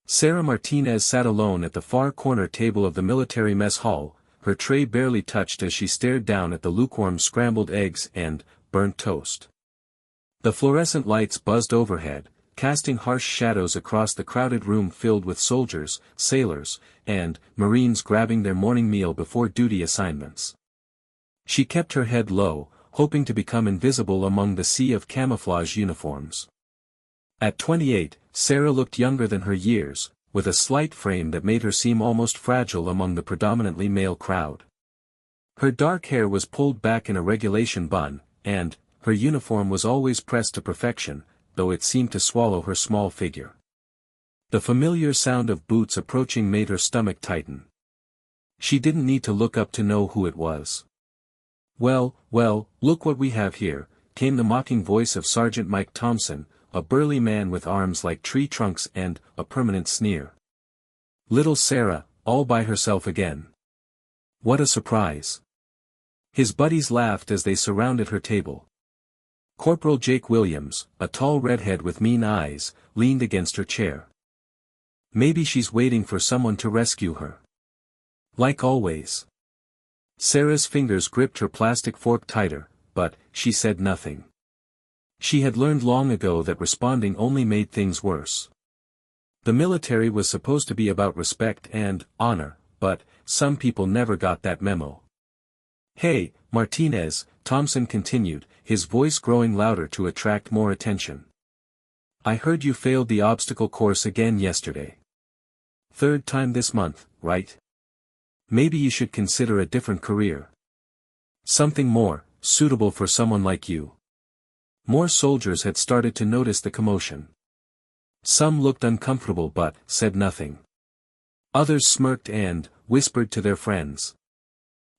Sarah Martinez sat alone at the far corner table of the military mess hall, her tray barely touched as she stared down at the lukewarm scrambled eggs and burnt toast. The fluorescent lights buzzed overhead, casting harsh shadows across the crowded room filled with soldiers, sailors, and Marines grabbing their morning meal before duty assignments. She kept her head low, hoping to become invisible among the sea of camouflage uniforms. At 28, Sarah looked younger than her years, with a slight frame that made her seem almost fragile among the predominantly male crowd. Her dark hair was pulled back in a regulation bun, and her uniform was always pressed to perfection, though it seemed to swallow her small figure. The familiar sound of boots approaching made her stomach tighten. She didn't need to look up to know who it was. "Well, look what we have here," came the mocking voice of Sergeant Mike Thompson, a burly man with arms like tree trunks and a permanent sneer. Little Sarah, all by herself again. What a surprise. His buddies laughed as they surrounded her table. Corporal Jake Williams, a tall redhead with mean eyes, leaned against her chair. Maybe she's waiting for someone to rescue her. Like always. Sarah's fingers gripped her plastic fork tighter, but she said nothing. She had learned long ago that responding only made things worse. The military was supposed to be about respect and honor, but some people never got that memo. "Hey, Martinez," Thompson continued, his voice growing louder to attract more attention. "I heard you failed the obstacle course again yesterday. Third time this month, right? Maybe you should consider a different career. Something more suitable for someone like you." More soldiers had started to notice the commotion. Some looked uncomfortable but said nothing. Others smirked and whispered to their friends.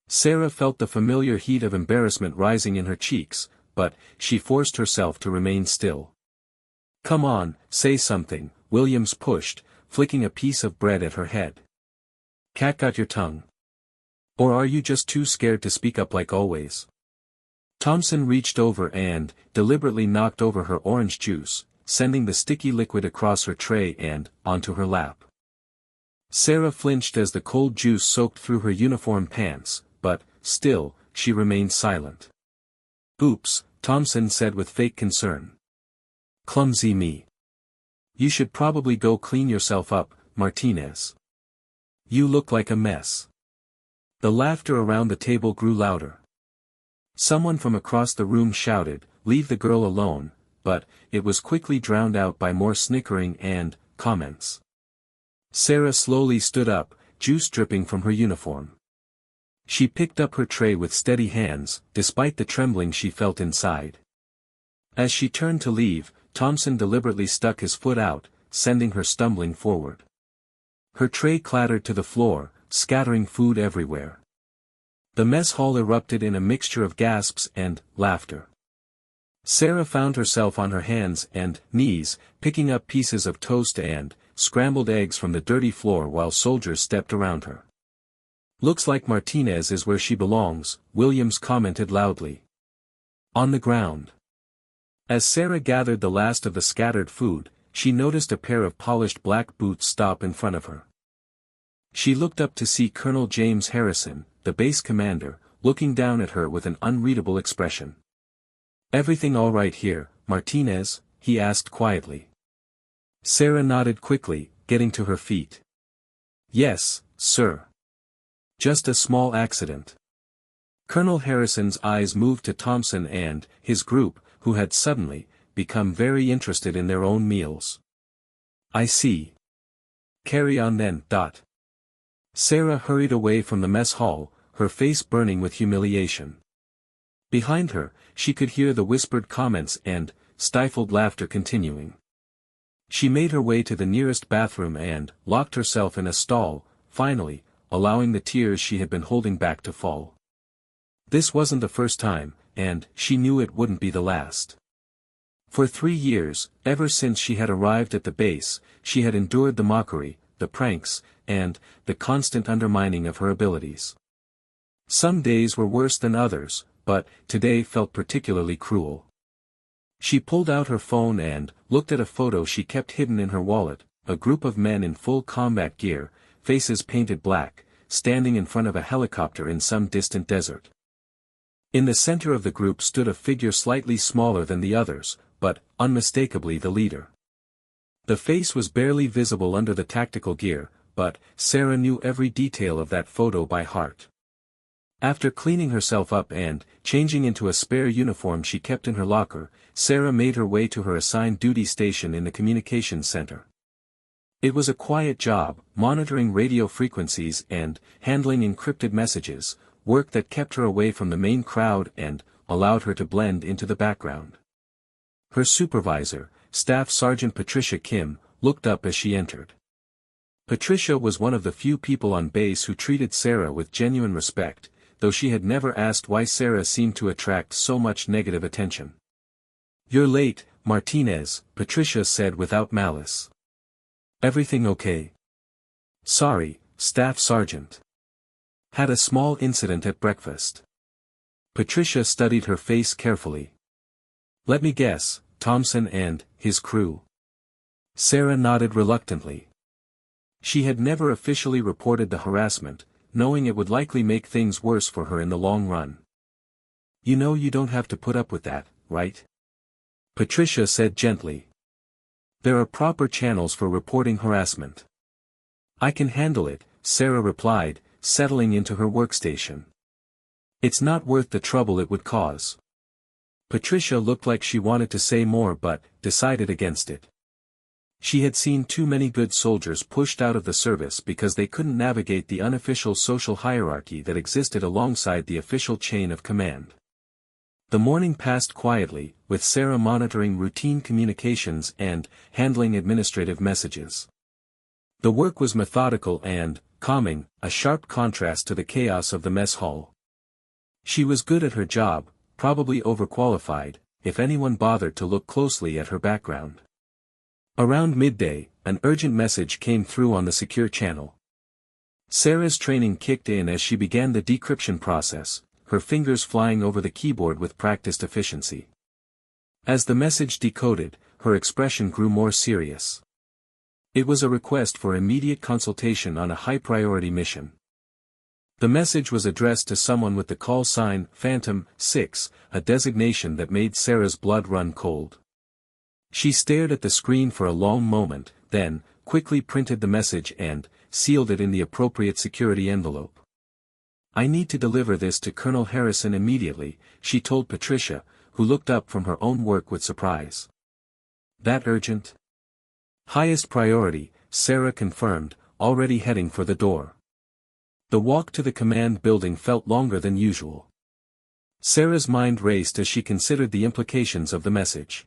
Sarah felt the familiar heat of embarrassment rising in her cheeks, but she forced herself to remain still. "Come on, say something," Williams pushed, flicking a piece of bread at her head. "Cat got your tongue? Or are you just too scared to speak up like always?" Thompson reached over and deliberately knocked over her orange juice, sending the sticky liquid across her tray and onto her lap. Sarah flinched as the cold juice soaked through her uniform pants, but still, she remained silent. "Oops," Thompson said with fake concern. "Clumsy me. You should probably go clean yourself up, Martinez. You look like a mess." The laughter around the table grew louder. Someone from across the room shouted, "Leave the girl alone," but it was quickly drowned out by more snickering and comments. Sarah slowly stood up, juice dripping from her uniform. She picked up her tray with steady hands, despite the trembling she felt inside. As she turned to leave, Thompson deliberately stuck his foot out, sending her stumbling forward. Her tray clattered to the floor, scattering food everywhere. The mess hall erupted in a mixture of gasps and laughter. Sarah found herself on her hands and knees, picking up pieces of toast and scrambled eggs from the dirty floor while soldiers stepped around her. "Looks like Martinez is where she belongs," Williams commented loudly. On the ground. As Sarah gathered the last of the scattered food, she noticed a pair of polished black boots stop in front of her. She looked up to see Colonel James Harrison, the base commander, looking down at her with an unreadable expression. "Everything all right here, Martinez?" he asked quietly. Sarah nodded quickly, getting to her feet. "Yes, sir. Just a small accident." Colonel Harrison's eyes moved to Thompson and his group, who had suddenly become very interested in their own meals. "I see. Carry on then." Sarah hurried away from the mess hall, her face burning with humiliation. Behind her, she could hear the whispered comments and stifled laughter continuing. She made her way to the nearest bathroom and locked herself in a stall, finally, allowing the tears she had been holding back to fall. This wasn't the first time, and she knew it wouldn't be the last. For 3 years, ever since she had arrived at the base, she had endured the mockery, the pranks, and the constant undermining of her abilities. Some days were worse than others, but today felt particularly cruel. She pulled out her phone and looked at a photo she kept hidden in her wallet, a group of men in full combat gear, faces painted black, standing in front of a helicopter in some distant desert. In the center of the group stood a figure slightly smaller than the others, but unmistakably the leader. The face was barely visible under the tactical gear, but Sarah knew every detail of that photo by heart. After cleaning herself up and changing into a spare uniform she kept in her locker, Sarah made her way to her assigned duty station in the communications center. It was a quiet job, monitoring radio frequencies and handling encrypted messages, work that kept her away from the main crowd and allowed her to blend into the background. Her supervisor, Staff Sergeant Patricia Kim, looked up as she entered. Patricia was one of the few people on base who treated Sarah with genuine respect, though she had never asked why Sarah seemed to attract so much negative attention. "You're late, Martinez," Patricia said without malice. "Everything okay?" "Sorry, Staff Sergeant. Had a small incident at breakfast." Patricia studied her face carefully. "Let me guess, Thompson and his crew." Sarah nodded reluctantly. She had never officially reported the harassment, knowing it would likely make things worse for her in the long run. "You know you don't have to put up with that, right?" Patricia said gently. "There are proper channels for reporting harassment." "I can handle it," Sarah replied, settling into her workstation. "It's not worth the trouble it would cause." Patricia looked like she wanted to say more but decided against it. She had seen too many good soldiers pushed out of the service because they couldn't navigate the unofficial social hierarchy that existed alongside the official chain of command. The morning passed quietly, with Sarah monitoring routine communications and handling administrative messages. The work was methodical and calming, a sharp contrast to the chaos of the mess hall. She was good at her job, probably overqualified, if anyone bothered to look closely at her background. Around midday, an urgent message came through on the secure channel. Sarah's training kicked in as she began the decryption process, her fingers flying over the keyboard with practiced efficiency. As the message decoded, her expression grew more serious. It was a request for immediate consultation on a high-priority mission. The message was addressed to someone with the call sign Phantom 6, a designation that made Sarah's blood run cold. She stared at the screen for a long moment, then quickly printed the message and sealed it in the appropriate security envelope. "I need to deliver this to Colonel Harrison immediately," she told Patricia, who looked up from her own work with surprise. "That urgent?" "Highest priority," Sarah confirmed, already heading for the door. The walk to the command building felt longer than usual. Sarah's mind raced as she considered the implications of the message.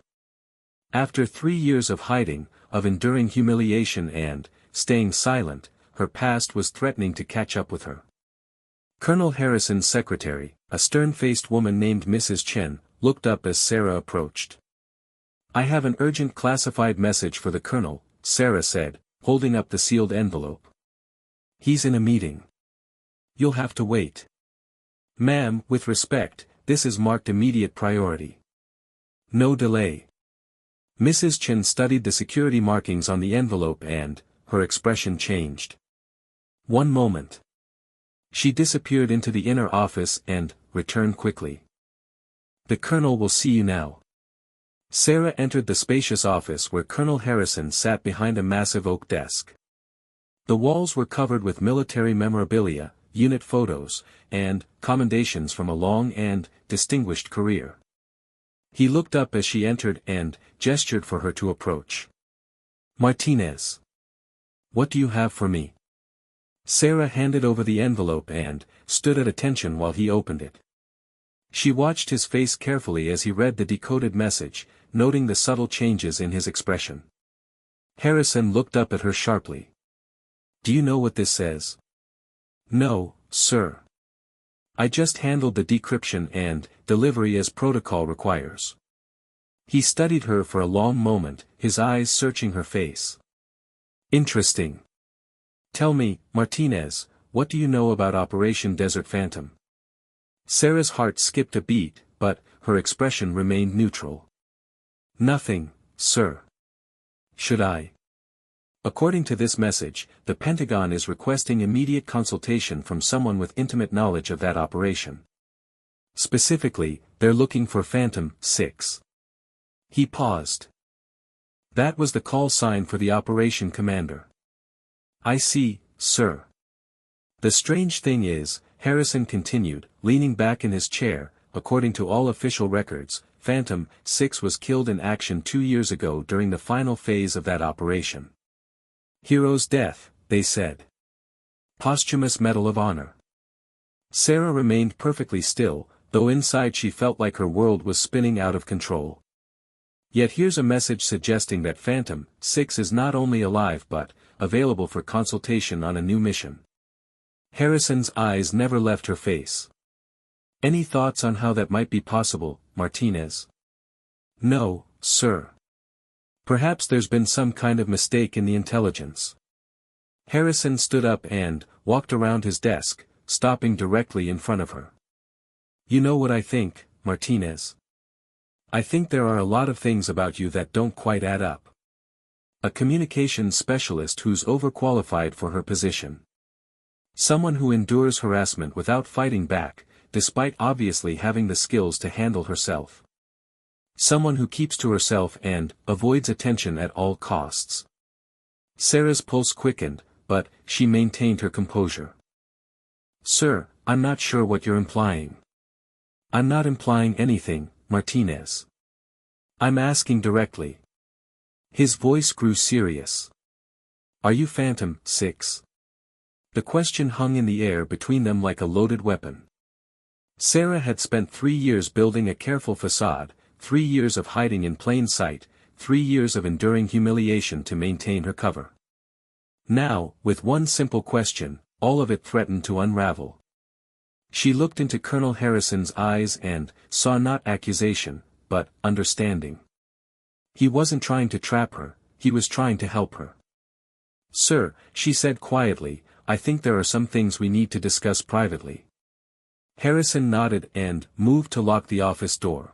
After 3 years of hiding, of enduring humiliation and staying silent, her past was threatening to catch up with her. Colonel Harrison's secretary, a stern-faced woman named Mrs. Chen, looked up as Sarah approached. "I have an urgent classified message for the colonel," Sarah said, holding up the sealed envelope. "He's in a meeting. You'll have to wait." "Ma'am, with respect, this is marked immediate priority. No delay." Mrs. Chen studied the security markings on the envelope and her expression changed. "One moment." She disappeared into the inner office and returned quickly. "The colonel will see you now." Sarah entered the spacious office where Colonel Harrison sat behind a massive oak desk. The walls were covered with military memorabilia, unit photos, and commendations from a long and distinguished career. He looked up as she entered and gestured for her to approach. "Martinez. What do you have for me?" Sarah handed over the envelope and stood at attention while he opened it. She watched his face carefully as he read the decoded message, noting the subtle changes in his expression. Harrison looked up at her sharply. "Do you know what this says?" "No, sir. I just handled the decryption and delivery as protocol requires." He studied her for a long moment, his eyes searching her face. "Interesting. Tell me, Martinez, what do you know about Operation Desert Phantom?" Sarah's heart skipped a beat, but her expression remained neutral. "Nothing, sir." "Should I?" According to this message, the Pentagon is requesting immediate consultation from someone with intimate knowledge of that operation. Specifically, they're looking for Phantom 6. He paused. That was the call sign for the operation commander. I see, sir. The strange thing is, Harrison continued, leaning back in his chair, according to all official records, Phantom 6 was killed in action 2 years ago during the final phase of that operation. Hero's death, they said. Posthumous Medal of Honor. Sarah remained perfectly still, though inside she felt like her world was spinning out of control. Yet here's a message suggesting that Phantom 6 is not only alive but available for consultation on a new mission. Harrison's eyes never left her face. Any thoughts on how that might be possible, Martinez? No, sir. Perhaps there's been some kind of mistake in the intelligence. Harrison stood up and walked around his desk, stopping directly in front of her. You know what I think, Martinez? I think there are a lot of things about you that don't quite add up. A communications specialist who's overqualified for her position. Someone who endures harassment without fighting back, despite obviously having the skills to handle herself. Someone who keeps to herself and avoids attention at all costs. Sarah's pulse quickened, but she maintained her composure. Sir, I'm not sure what you're implying. I'm not implying anything, Martinez. I'm asking directly. His voice grew serious. Are you Phantom 6? The question hung in the air between them like a loaded weapon. Sarah had spent 3 years building a careful facade, 3 years of hiding in plain sight, 3 years of enduring humiliation to maintain her cover. Now, with one simple question, all of it threatened to unravel. She looked into Colonel Harrison's eyes and saw not accusation, but understanding. He wasn't trying to trap her, he was trying to help her. Sir, she said quietly, I think there are some things we need to discuss privately. Harrison nodded and moved to lock the office door.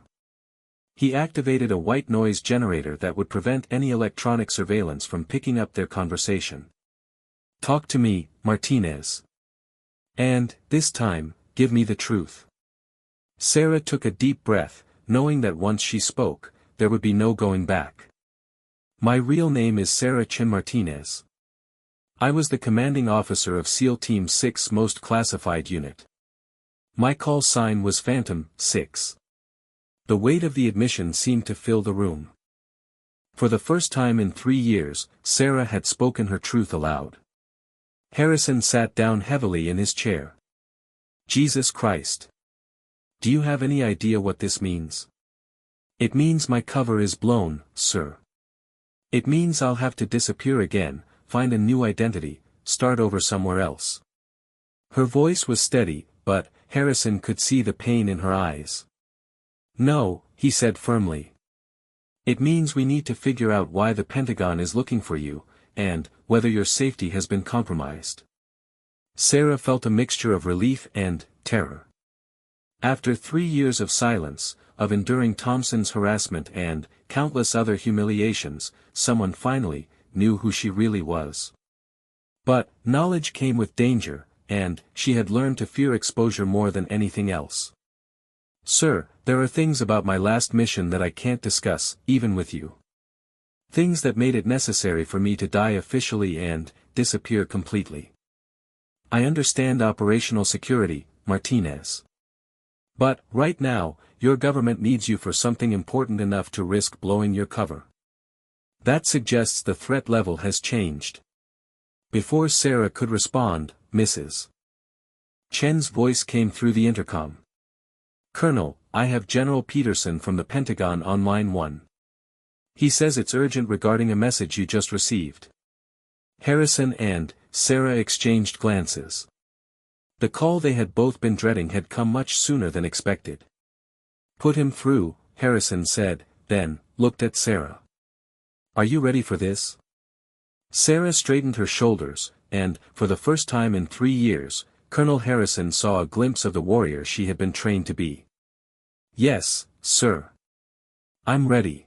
He activated a white noise generator that would prevent any electronic surveillance from picking up their conversation. Talk to me, Martinez. And, this time, give me the truth. Sarah took a deep breath, knowing that once she spoke, there would be no going back. My real name is Sarah Chin Martinez. I was the commanding officer of SEAL Team 6's most classified unit. My call sign was Phantom 6. The weight of the admission seemed to fill the room. For the first time in 3 years, Sarah had spoken her truth aloud. Harrison sat down heavily in his chair. Jesus Christ. Do you have any idea what this means? It means my cover is blown, sir. It means I'll have to disappear again, find a new identity, start over somewhere else. Her voice was steady, but Harrison could see the pain in her eyes. No, he said firmly. It means we need to figure out why the Pentagon is looking for you, and whether your safety has been compromised. Sarah felt a mixture of relief and terror. After 3 years of silence, of enduring Thompson's harassment and countless other humiliations, someone finally knew who she really was. But knowledge came with danger, and she had learned to fear exposure more than anything else. Sir, there are things about my last mission that I can't discuss, even with you. Things that made it necessary for me to die officially and disappear completely. I understand operational security, Martinez. But, right now, your government needs you for something important enough to risk blowing your cover. That suggests the threat level has changed. Before Sarah could respond, Mrs. Chen's voice came through the intercom. Colonel, I have General Peterson from the Pentagon on line 1. He says it's urgent regarding a message you just received. Harrison and Sarah exchanged glances. The call they had both been dreading had come much sooner than expected. Put him through, Harrison said, then looked at Sarah. Are you ready for this? Sarah straightened her shoulders, and, for the first time in 3 years, Colonel Harrison saw a glimpse of the warrior she had been trained to be. Yes, sir. I'm ready.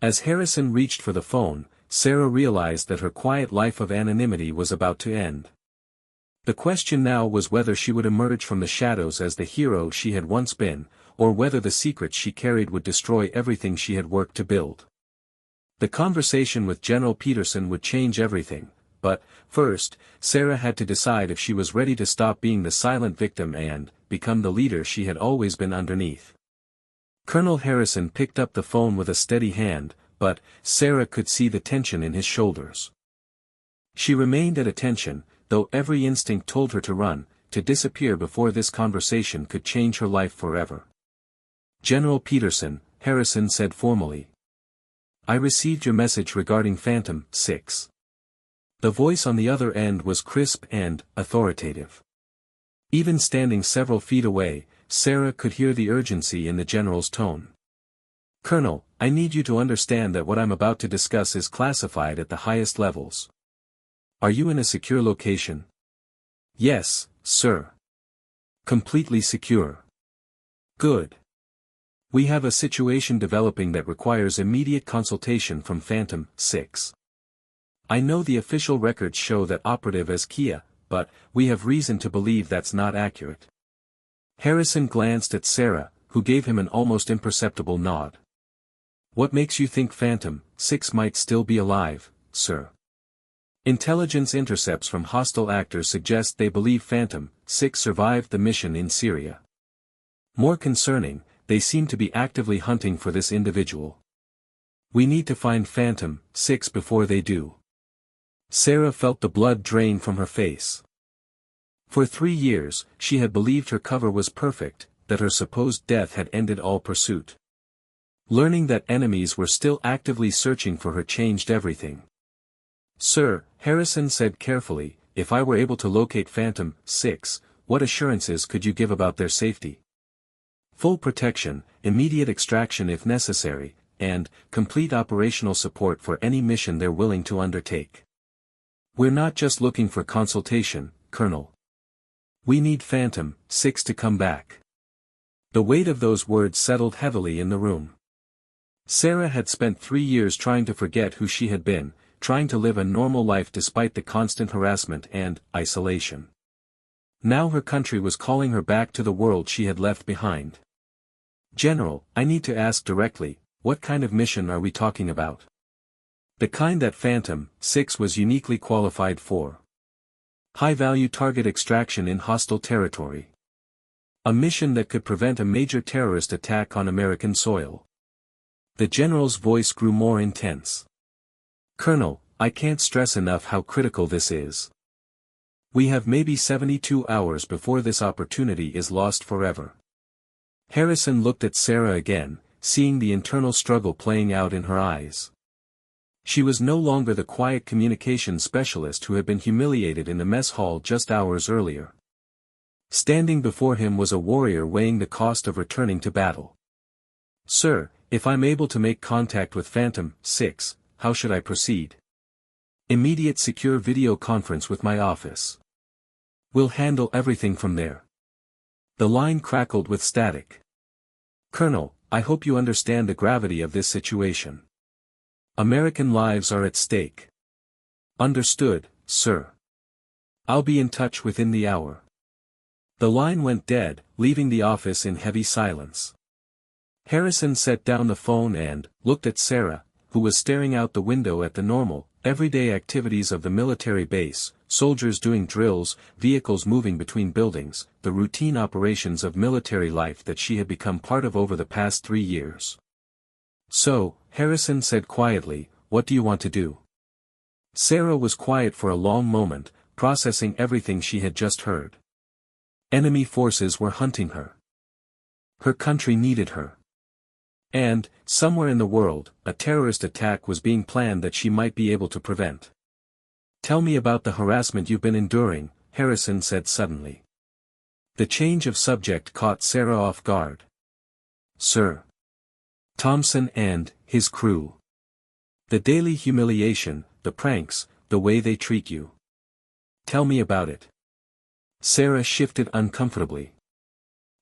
As Harrison reached for the phone, Sarah realized that her quiet life of anonymity was about to end. The question now was whether she would emerge from the shadows as the hero she had once been, or whether the secrets she carried would destroy everything she had worked to build. The conversation with General Peterson would change everything, but, first, Sarah had to decide if she was ready to stop being the silent victim and become the leader she had always been underneath. Colonel Harrison picked up the phone with a steady hand, but Sarah could see the tension in his shoulders. She remained at attention, though every instinct told her to run, to disappear before this conversation could change her life forever. "General Peterson," Harrison said formally. "I received your message regarding Phantom 6. The voice on the other end was crisp and authoritative. Even standing several feet away, Sarah could hear the urgency in the general's tone. "Colonel, I need you to understand that what I'm about to discuss is classified at the highest levels. Are you in a secure location?" "Yes, sir. Completely secure." "Good. We have a situation developing that requires immediate consultation from Phantom 6. I know the official records show that operative as Kia, but we have reason to believe that's not accurate." Harrison glanced at Sarah, who gave him an almost imperceptible nod. "What makes you think Phantom 6 might still be alive, sir?" "Intelligence intercepts from hostile actors suggest they believe Phantom 6 survived the mission in Syria. More concerning, they seem to be actively hunting for this individual. We need to find Phantom 6 before they do." Sarah felt the blood drain from her face. For 3 years, she had believed her cover was perfect, that her supposed death had ended all pursuit. Learning that enemies were still actively searching for her changed everything. "Sir," Harrison said carefully, "if I were able to locate Phantom 6, what assurances could you give about their safety?" "Full protection, immediate extraction if necessary, and complete operational support for any mission they're willing to undertake. We're not just looking for consultation, Colonel. We need Phantom 6 to come back." The weight of those words settled heavily in the room. Sarah had spent 3 years trying to forget who she had been, trying to live a normal life despite the constant harassment and isolation. Now her country was calling her back to the world she had left behind. "General, I need to ask directly, what kind of mission are we talking about?" "The kind that Phantom 6 was uniquely qualified for. High-value target extraction in hostile territory. A mission that could prevent a major terrorist attack on American soil." The general's voice grew more intense. "Colonel, I can't stress enough how critical this is. We have maybe 72 hours before this opportunity is lost forever." Harrison looked at Sarah again, seeing the internal struggle playing out in her eyes. She was no longer the quiet communications specialist who had been humiliated in the mess hall just hours earlier. Standing before him was a warrior weighing the cost of returning to battle. "Sir, if I'm able to make contact with Phantom 6, how should I proceed?" "Immediate secure video conference with my office. We'll handle everything from there." The line crackled with static. "Colonel, I hope you understand the gravity of this situation. American lives are at stake." "Understood, sir. I'll be in touch within the hour." The line went dead, leaving the office in heavy silence. Harrison set down the phone and looked at Sarah, who was staring out the window at the normal, everyday activities of the military base, soldiers doing drills, vehicles moving between buildings, the routine operations of military life that she had become part of over the past 3 years. "So," Harrison said quietly, "what do you want to do?" Sarah was quiet for a long moment, processing everything she had just heard. Enemy forces were hunting her. Her country needed her. And, somewhere in the world, a terrorist attack was being planned that she might be able to prevent. "Tell me about the harassment you've been enduring," Harrison said suddenly. The change of subject caught Sarah off guard. "Sir Thompson and his crew. The daily humiliation, the pranks, the way they treat you. Tell me about it." Sarah shifted uncomfortably.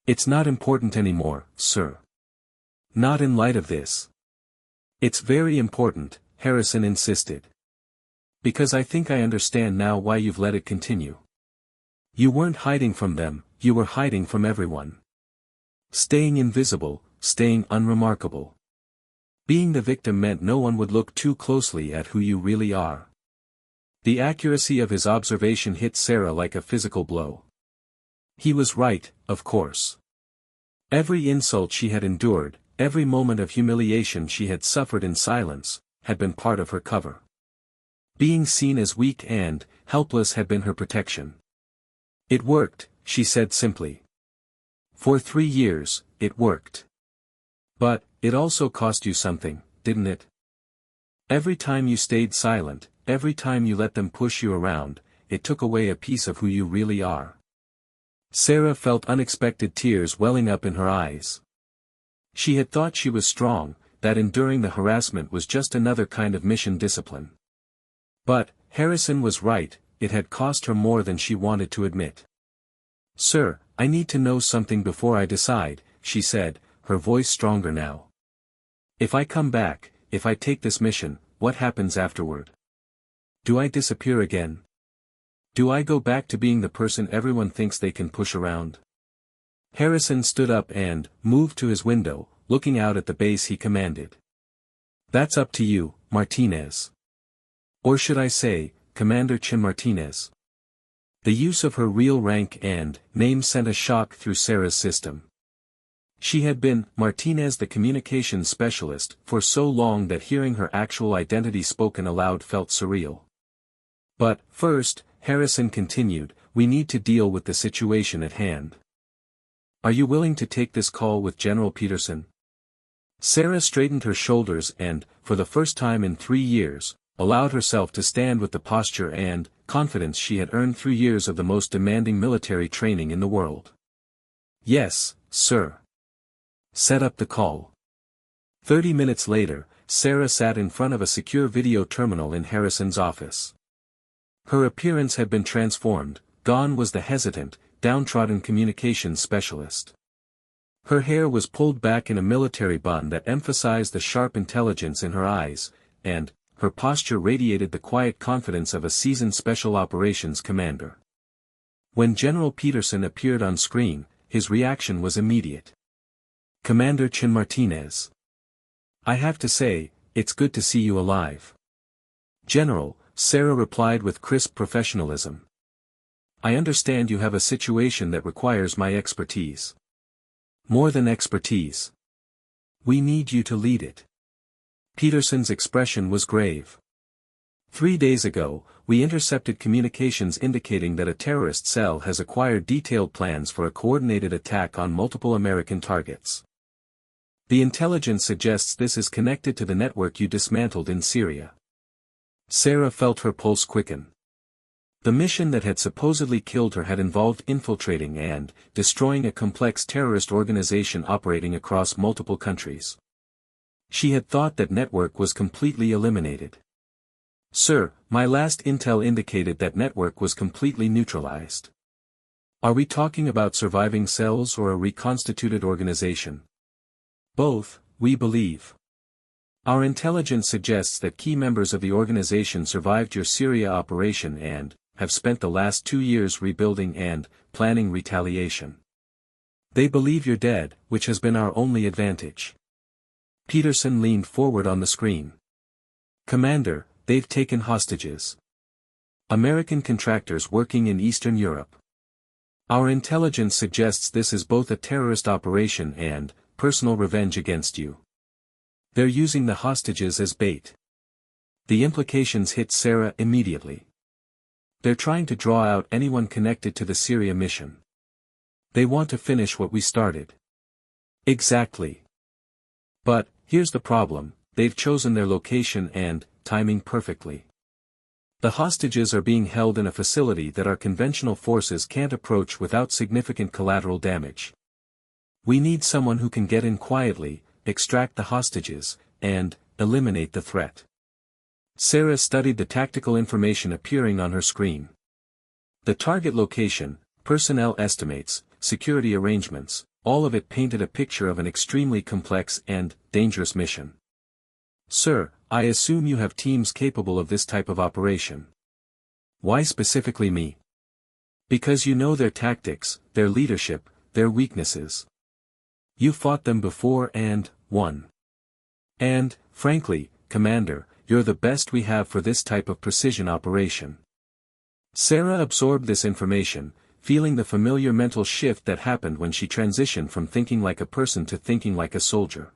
"It's not important anymore, sir. Not in light of this." "It's very important," Harrison insisted. Because I think I understand now why you've let it continue. You weren't hiding from them, you were hiding from everyone. Staying invisible, staying unremarkable. Being the victim meant no one would look too closely at who you really are. The accuracy of his observation hit Sarah like a physical blow. He was right, of course. Every insult she had endured, every moment of humiliation she had suffered in silence, had been part of her cover. Being seen as weak and helpless had been her protection. It worked, she said simply. For 3 years, it worked. But, it also cost you something, didn't it? Every time you stayed silent, every time you let them push you around, it took away a piece of who you really are. Sarah felt unexpected tears welling up in her eyes. She had thought she was strong, that enduring the harassment was just another kind of mission discipline. But, Harrison was right, it had cost her more than she wanted to admit. Sir, I need to know something before I decide, she said, her voice stronger now. If I come back, if I take this mission, what happens afterward? Do I disappear again? Do I go back to being the person everyone thinks they can push around? Harrison stood up and moved to his window, looking out at the base he commanded. That's up to you, Martinez. Or should I say, Commander Chin Martinez. The use of her real rank and name sent a shock through Sarah's system. She had been Martinez the communications specialist for so long that hearing her actual identity spoken aloud felt surreal. But, first, Harrison continued, we need to deal with the situation at hand. Are you willing to take this call with General Peterson? Sarah straightened her shoulders and, for the first time in 3 years, allowed herself to stand with the posture and confidence she had earned through years of the most demanding military training in the world. Yes, sir. Set up the call. 30 minutes later, Sarah sat in front of a secure video terminal in Harrison's office. Her appearance had been transformed, gone was the hesitant, downtrodden communications specialist. Her hair was pulled back in a military bun that emphasized the sharp intelligence in her eyes, and her posture radiated the quiet confidence of a seasoned special operations commander. When General Peterson appeared on screen, his reaction was immediate. Commander Chin Martinez. I have to say, it's good to see you alive. General, Sarah replied with crisp professionalism. I understand you have a situation that requires my expertise. More than expertise. We need you to lead it. Peterson's expression was grave. 3 days ago, we intercepted communications indicating that a terrorist cell has acquired detailed plans for a coordinated attack on multiple American targets. The intelligence suggests this is connected to the network you dismantled in Syria. Sarah felt her pulse quicken. The mission that had supposedly killed her had involved infiltrating and destroying a complex terrorist organization operating across multiple countries. She had thought that network was completely eliminated. Sir, my last intel indicated that network was completely neutralized. Are we talking about surviving cells or a reconstituted organization? Both, we believe. Our intelligence suggests that key members of the organization survived your Syria operation and have spent the last 2 years rebuilding and planning retaliation. They believe you're dead, which has been our only advantage. Peterson leaned forward on the screen. Commander, they've taken hostages. American contractors working in Eastern Europe. Our intelligence suggests this is both a terrorist operation and personal revenge against you. They're using the hostages as bait. The implications hit Sarah immediately. They're trying to draw out anyone connected to the Syria mission. They want to finish what we started. Exactly. But, here's the problem, they've chosen their location and timing perfectly. The hostages are being held in a facility that our conventional forces can't approach without significant collateral damage. We need someone who can get in quietly, extract the hostages, and eliminate the threat. Sarah studied the tactical information appearing on her screen. The target location, personnel estimates, security arrangements, all of it painted a picture of an extremely complex and dangerous mission. Sir, I assume you have teams capable of this type of operation. Why specifically me? Because you know their tactics, their leadership, their weaknesses. You fought them before and won. And, frankly, Commander, you're the best we have for this type of precision operation. Sarah absorbed this information, feeling the familiar mental shift that happened when she transitioned from thinking like a person to thinking like a soldier.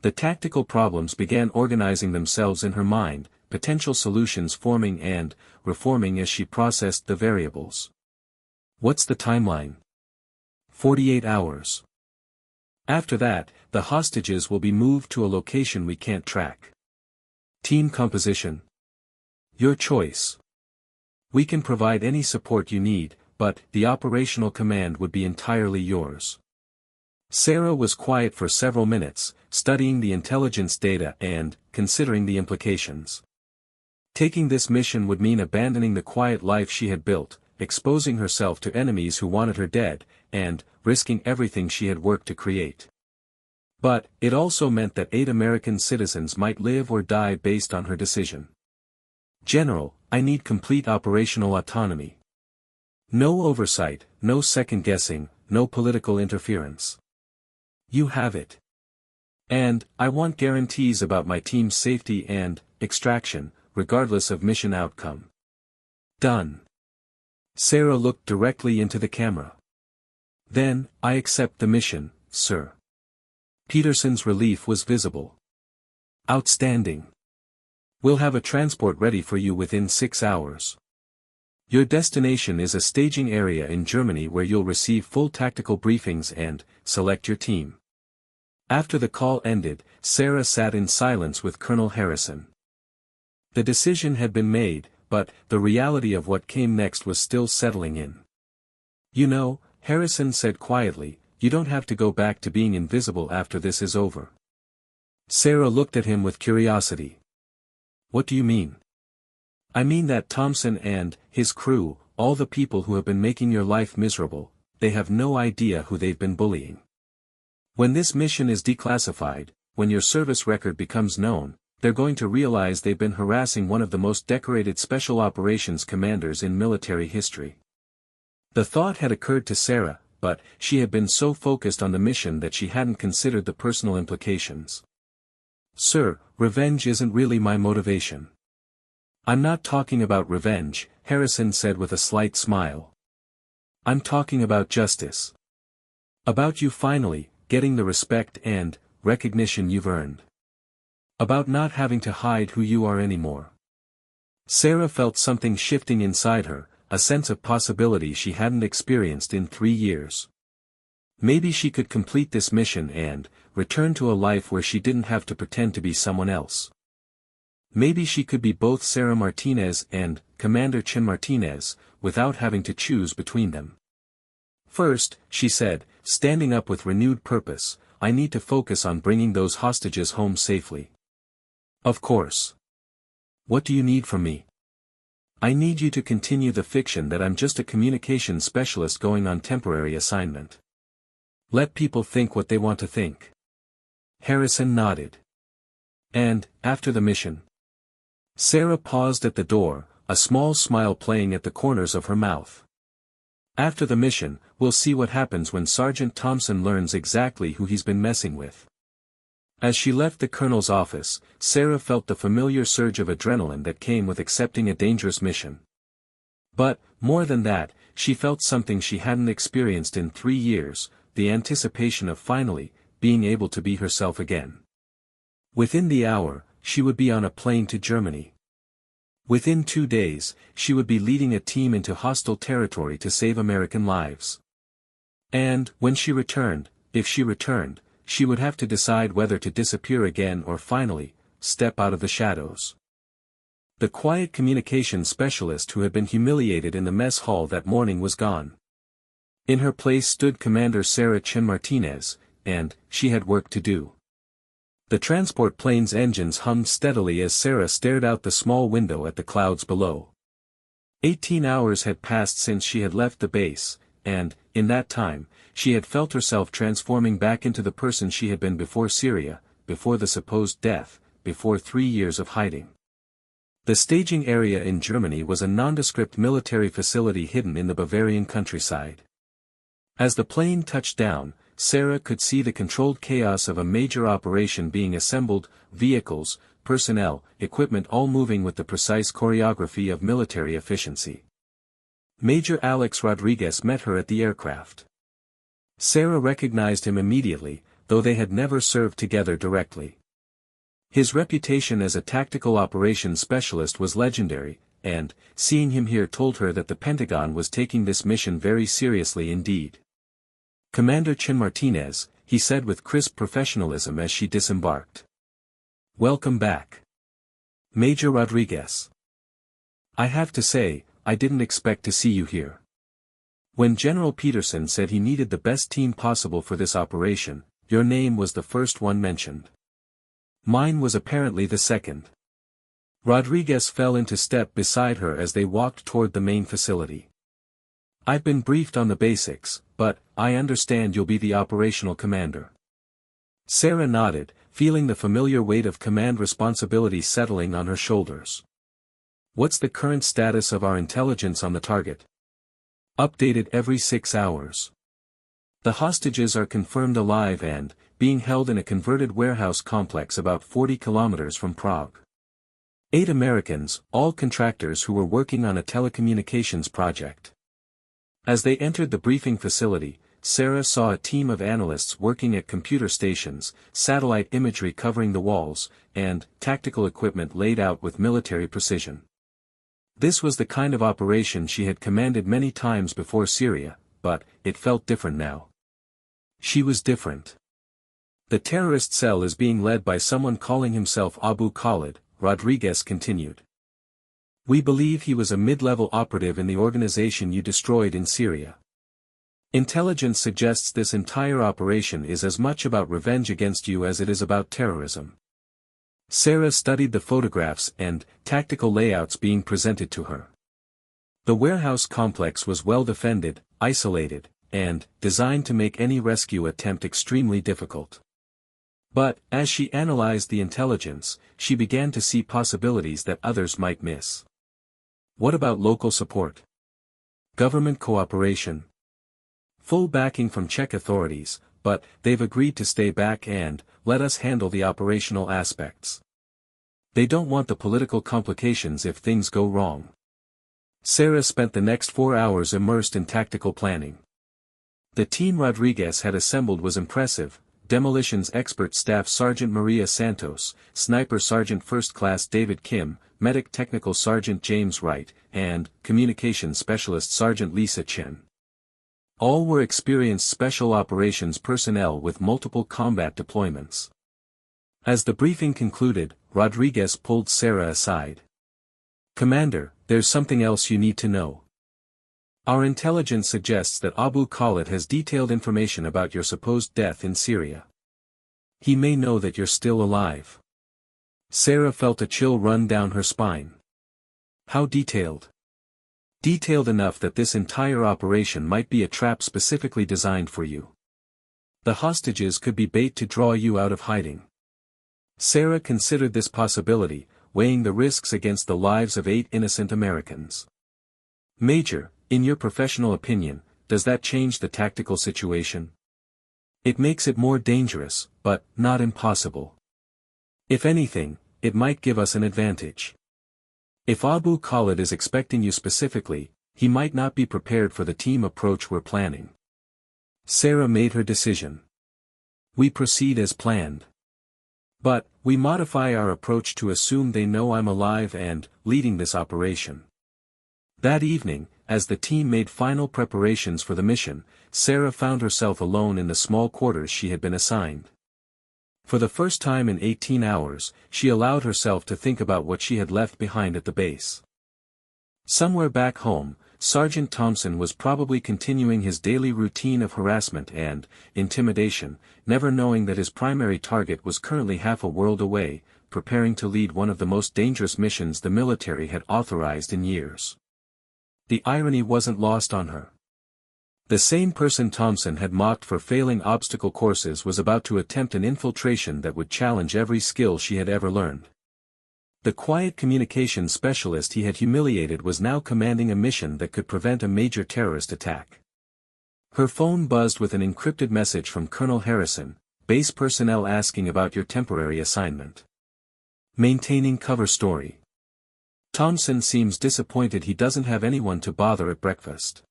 The tactical problems began organizing themselves in her mind, potential solutions forming and reforming as she processed the variables. What's the timeline? 48 hours. After that, the hostages will be moved to a location we can't track. Team composition. Your choice. We can provide any support you need, but the operational command would be entirely yours. Sarah was quiet for several minutes, studying the intelligence data and considering the implications. Taking this mission would mean abandoning the quiet life she had built, exposing herself to enemies who wanted her dead, and risking everything she had worked to create. But it also meant that 8 American citizens might live or die based on her decision. General, I need complete operational autonomy. No oversight, no second-guessing, no political interference. You have it. And, I want guarantees about my team's safety and extraction, regardless of mission outcome. Done. Sarah looked directly into the camera. Then, I accept the mission, sir. Peterson's relief was visible. Outstanding. We'll have a transport ready for you within 6 hours. Your destination is a staging area in Germany where you'll receive full tactical briefings and select your team. After the call ended, Sarah sat in silence with Colonel Harrison. The decision had been made, but the reality of what came next was still settling in. You know, Harrison said quietly, you don't have to go back to being invisible after this is over. Sarah looked at him with curiosity. What do you mean? I mean that Thompson and his crew, all the people who have been making your life miserable, they have no idea who they've been bullying. When this mission is declassified, when your service record becomes known, they're going to realize they've been harassing one of the most decorated special operations commanders in military history. The thought had occurred to Sarah, but she had been so focused on the mission that she hadn't considered the personal implications. Sir, revenge isn't really my motivation. I'm not talking about revenge, Harrison said with a slight smile. I'm talking about justice. About you finally getting the respect and recognition you've earned. About not having to hide who you are anymore. Sarah felt something shifting inside her, a sense of possibility she hadn't experienced in 3 years. Maybe she could complete this mission and return to a life where she didn't have to pretend to be someone else. Maybe she could be both Sarah Martinez and Commander Chin Martinez, without having to choose between them. First, she said, standing up with renewed purpose, I need to focus on bringing those hostages home safely. Of course. What do you need from me? I need you to continue the fiction that I'm just a communications specialist going on temporary assignment. Let people think what they want to think. Harrison nodded. And, after the mission? Sarah paused at the door, a small smile playing at the corners of her mouth. After the mission, we'll see what happens when Sergeant Thompson learns exactly who he's been messing with. As she left the colonel's office, Sarah felt the familiar surge of adrenaline that came with accepting a dangerous mission. But, more than that, she felt something she hadn't experienced in 3 years, the anticipation of finally being able to be herself again. Within the hour, she would be on a plane to Germany. Within 2 days, she would be leading a team into hostile territory to save American lives. And, when she returned, if she returned, she would have to decide whether to disappear again or finally, step out of the shadows. The quiet communications specialist who had been humiliated in the mess hall that morning was gone. In her place stood Commander Sarah Chin Martinez, and she had work to do. The transport plane's engines hummed steadily as Sarah stared out the small window at the clouds below. 18 hours had passed since she had left the base, and, in that time, she had felt herself transforming back into the person she had been before Syria, before the supposed death, before 3 years of hiding. The staging area in Germany was a nondescript military facility hidden in the Bavarian countryside. As the plane touched down, Sarah could see the controlled chaos of a major operation being assembled, vehicles, personnel, equipment all moving with the precise choreography of military efficiency. Major Alex Rodriguez met her at the aircraft. Sarah recognized him immediately, though they had never served together directly. His reputation as a tactical operations specialist was legendary, and, seeing him here told her that the Pentagon was taking this mission very seriously indeed. "Commander Chin Martinez," he said with crisp professionalism as she disembarked. "Welcome back, Major Rodriguez. I have to say, I didn't expect to see you here. When General Peterson said he needed the best team possible for this operation, your name was the first one mentioned. Mine was apparently the second." Rodriguez fell into step beside her as they walked toward the main facility. "I've been briefed on the basics, but I understand you'll be the operational commander." Sarah nodded, feeling the familiar weight of command responsibility settling on her shoulders. "What's the current status of our intelligence on the target?" "Updated every 6 hours. The hostages are confirmed alive and being held in a converted warehouse complex about 40 kilometers from Prague. 8 Americans, all contractors who were working on a telecommunications project." As they entered the briefing facility, Sarah saw a team of analysts working at computer stations, satellite imagery covering the walls, and tactical equipment laid out with military precision. This was the kind of operation she had commanded many times before Syria, but it felt different now. She was different. "The terrorist cell is being led by someone calling himself Abu Khalid," Rodriguez continued. "We believe he was a mid-level operative in the organization you destroyed in Syria. Intelligence suggests this entire operation is as much about revenge against you as it is about terrorism." Sarah studied the photographs and tactical layouts being presented to her. The warehouse complex was well defended, isolated, and designed to make any rescue attempt extremely difficult. But, as she analyzed the intelligence, she began to see possibilities that others might miss. What about local support? Government cooperation? Full backing from Czech authorities, but they've agreed to stay back and let us handle the operational aspects. They don't want the political complications if things go wrong. Sarah spent the next 4 hours immersed in tactical planning. The team Rodriguez had assembled was impressive: Demolitions expert Staff Sergeant Maria Santos, Sniper Sergeant First Class David Kim, Medic Technical Sergeant James Wright, and Communications Specialist Sergeant Lisa Chen. All were experienced special operations personnel with multiple combat deployments. As the briefing concluded, Rodriguez pulled Sarah aside. "Commander, there's something else you need to know. Our intelligence suggests that Abu Khalid has detailed information about your supposed death in Syria. He may know that you're still alive." Sarah felt a chill run down her spine. "How detailed?" "Detailed enough that this entire operation might be a trap specifically designed for you. The hostages could be bait to draw you out of hiding." Sarah considered this possibility, weighing the risks against the lives of 8 innocent Americans. "Major, in your professional opinion, does that change the tactical situation?" "It makes it more dangerous, but not impossible. If anything, it might give us an advantage. If Abu Khalid is expecting you specifically, he might not be prepared for the team approach we're planning." Sarah made her decision. "We proceed as planned. But, we modify our approach to assume they know I'm alive and leading this operation." That evening, as the team made final preparations for the mission, Sarah found herself alone in the small quarters she had been assigned. For the first time in 18 hours, she allowed herself to think about what she had left behind at the base. Somewhere back home, Sergeant Thompson was probably continuing his daily routine of harassment and intimidation, never knowing that his primary target was currently half a world away, preparing to lead one of the most dangerous missions the military had authorized in years. The irony wasn't lost on her. The same person Thompson had mocked for failing obstacle courses was about to attempt an infiltration that would challenge every skill she had ever learned. The quiet communications specialist he had humiliated was now commanding a mission that could prevent a major terrorist attack. Her phone buzzed with an encrypted message from Colonel Harrison, base personnel asking about your temporary assignment. Maintaining cover story. Thompson seems disappointed he doesn't have anyone to bother at breakfast.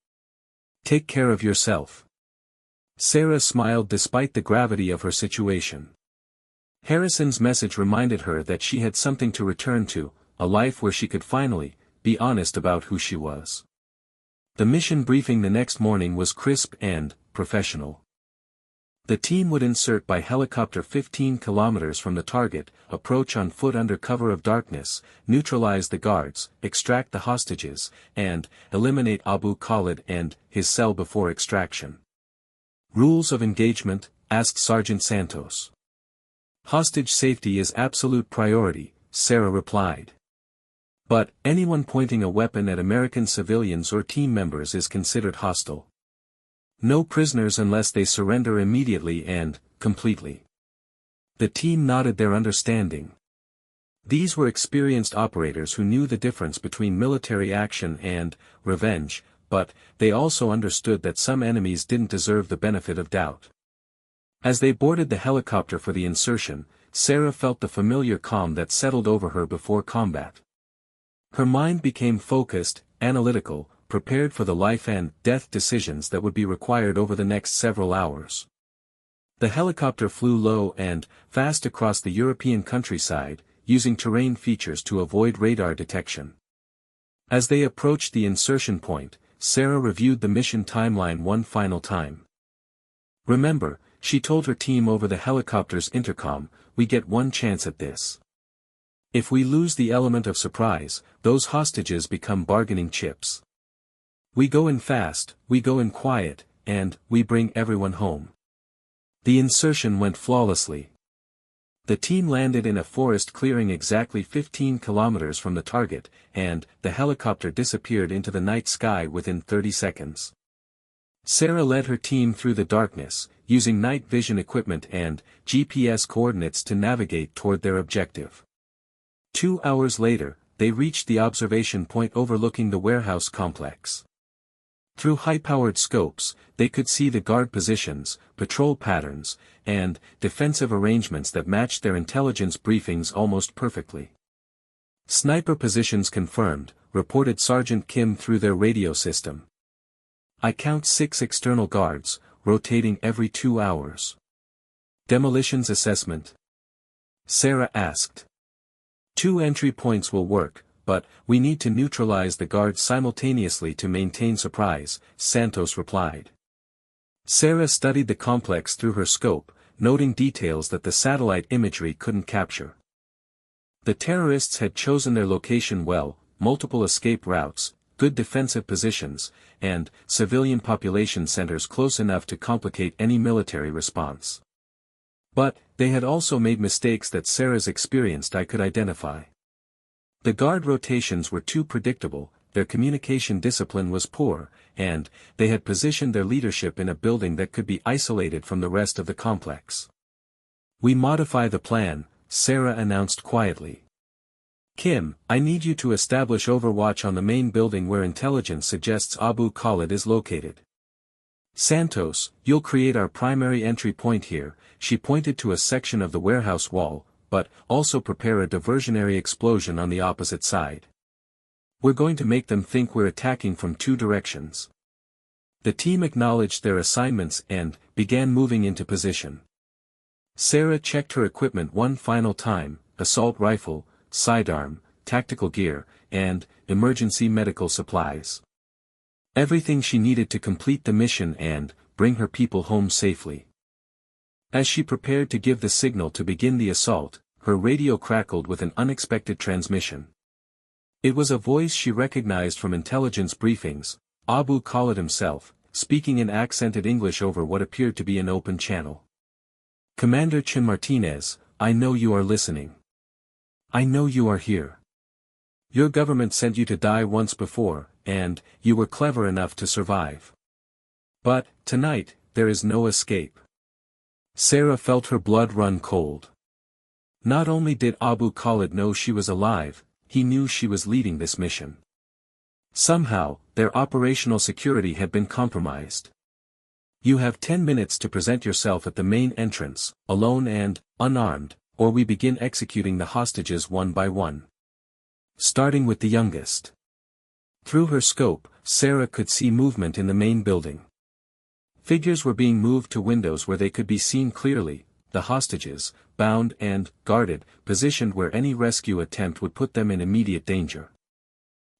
Take care of yourself. Sarah smiled despite the gravity of her situation. Harrison's message reminded her that she had something to return to, a life where she could finally be honest about who she was. The mission briefing the next morning was crisp and professional. The team would insert by helicopter 15 kilometers from the target, approach on foot under cover of darkness, neutralize the guards, extract the hostages, and eliminate Abu Khalid and his cell before extraction. Rules of engagement, asked Sergeant Santos. Hostage safety is absolute priority, Sarah replied. But anyone pointing a weapon at American civilians or team members is considered hostile. No prisoners unless they surrender immediately and completely. The team nodded their understanding. These were experienced operators who knew the difference between military action and revenge, but they also understood that some enemies didn't deserve the benefit of doubt. As they boarded the helicopter for the insertion, Sarah felt the familiar calm that settled over her before combat. Her mind became focused, analytical, prepared for the life and death decisions that would be required over the next several hours. The helicopter flew low and fast across the European countryside, using terrain features to avoid radar detection. As they approached the insertion point, Sarah reviewed the mission timeline one final time. Remember, she told her team over the helicopter's intercom, we get one chance at this. If we lose the element of surprise, those hostages become bargaining chips. We go in fast, we go in quiet, and we bring everyone home. The insertion went flawlessly. The team landed in a forest clearing exactly 15 kilometers from the target, and the helicopter disappeared into the night sky within 30 seconds. Sarah led her team through the darkness, using night vision equipment and GPS coordinates to navigate toward their objective. 2 hours later, they reached the observation point overlooking the warehouse complex. Through high-powered scopes, they could see the guard positions, patrol patterns, and defensive arrangements that matched their intelligence briefings almost perfectly. Sniper positions confirmed, reported Sergeant Kim through their radio system. I count 6 external guards, rotating every 2 hours. Demolitions assessment? Sarah asked. 2 entry points will work, but we need to neutralize the guards simultaneously to maintain surprise, Santos replied. Sarah studied the complex through her scope, noting details that the satellite imagery couldn't capture. The terrorists had chosen their location well, multiple escape routes, good defensive positions, and civilian population centers close enough to complicate any military response. But they had also made mistakes that Sarah's experienced eye could identify. The guard rotations were too predictable, their communication discipline was poor, and they had positioned their leadership in a building that could be isolated from the rest of the complex. We modify the plan, Sarah announced quietly. Kim, I need you to establish overwatch on the main building where intelligence suggests Abu Khalid is located. Santos, you'll create our primary entry point here, she pointed to a section of the warehouse wall, but also prepare a diversionary explosion on the opposite side. We're going to make them think we're attacking from 2 directions. The team acknowledged their assignments and began moving into position. Sarah checked her equipment one final time, assault rifle, sidearm, tactical gear, and emergency medical supplies. Everything she needed to complete the mission and bring her people home safely. As she prepared to give the signal to begin the assault, her radio crackled with an unexpected transmission. It was a voice she recognized from intelligence briefings, Abu Khalid himself, speaking in accented English over what appeared to be an open channel. Commander Chin Martinez, I know you are listening. I know you are here. Your government sent you to die once before, and you were clever enough to survive. But, tonight, there is no escape. Sarah felt her blood run cold. Not only did Abu Khalid know she was alive, he knew she was leading this mission. Somehow, their operational security had been compromised. You have 10 minutes to present yourself at the main entrance, alone and unarmed, or we begin executing the hostages one by one. Starting with the youngest. Through her scope, Sarah could see movement in the main building. Figures were being moved to windows where they could be seen clearly, the hostages, bound and guarded, positioned where any rescue attempt would put them in immediate danger.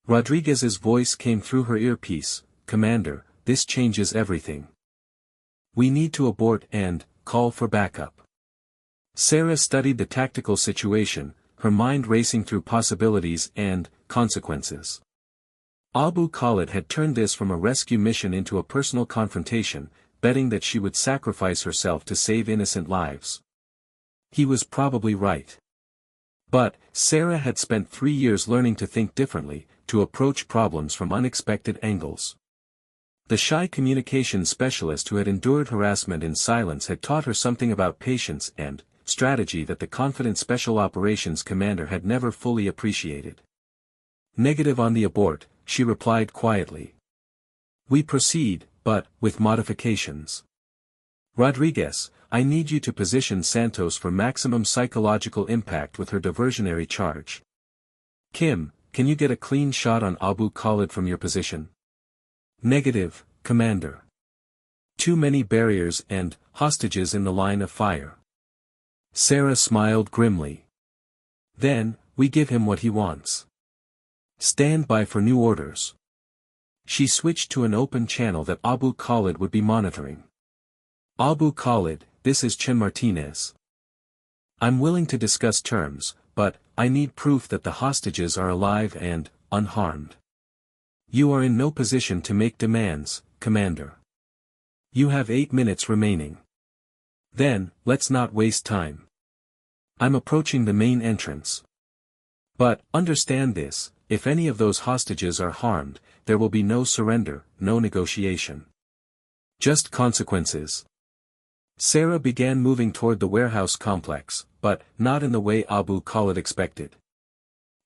Rodriguez's voice came through her earpiece, "Commander, this changes everything. We need to abort and call for backup." Sarah studied the tactical situation, her mind racing through possibilities and consequences. Abu Khalid had turned this from a rescue mission into a personal confrontation, betting that she would sacrifice herself to save innocent lives. He was probably right. But, Sarah had spent 3 years learning to think differently, to approach problems from unexpected angles. The shy communications specialist who had endured harassment in silence had taught her something about patience and strategy that the confident Special Operations Commander had never fully appreciated. Negative on the abort, she replied quietly. We proceed, but with modifications. Rodriguez, I need you to position Santos for maximum psychological impact with her diversionary charge. Kim, can you get a clean shot on Abu Khalid from your position? Negative, Commander. Too many barriers and hostages in the line of fire. Sarah smiled grimly. Then, we give him what he wants. Stand by for new orders. She switched to an open channel that Abu Khalid would be monitoring. Abu Khalid, this is Chen Martinez. I'm willing to discuss terms, but I need proof that the hostages are alive and unharmed. You are in no position to make demands, Commander. You have 8 minutes remaining. Then, let's not waste time. I'm approaching the main entrance. But, understand this, if any of those hostages are harmed, there will be no surrender, no negotiation. Just consequences. Sarah began moving toward the warehouse complex, but not in the way Abu Khalid expected.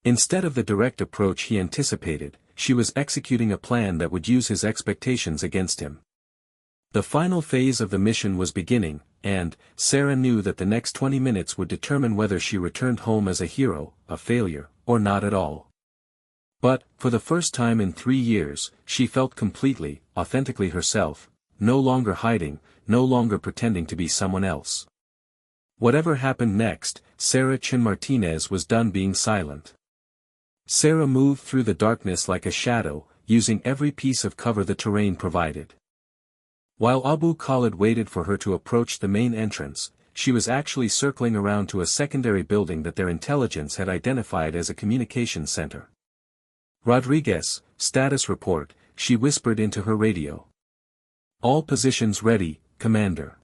Instead of the direct approach he anticipated, she was executing a plan that would use his expectations against him. The final phase of the mission was beginning, and Sarah knew that the next 20 minutes would determine whether she returned home as a hero, a failure, or not at all. But, for the first time in 3 years, she felt completely, authentically herself, no longer hiding, no longer pretending to be someone else. Whatever happened next, Sarah Chen Martinez was done being silent. Sarah moved through the darkness like a shadow, using every piece of cover the terrain provided. While Abu Khalid waited for her to approach the main entrance, she was actually circling around to a secondary building that their intelligence had identified as a communications center. Rodriguez, status report, she whispered into her radio. All positions ready, Commander.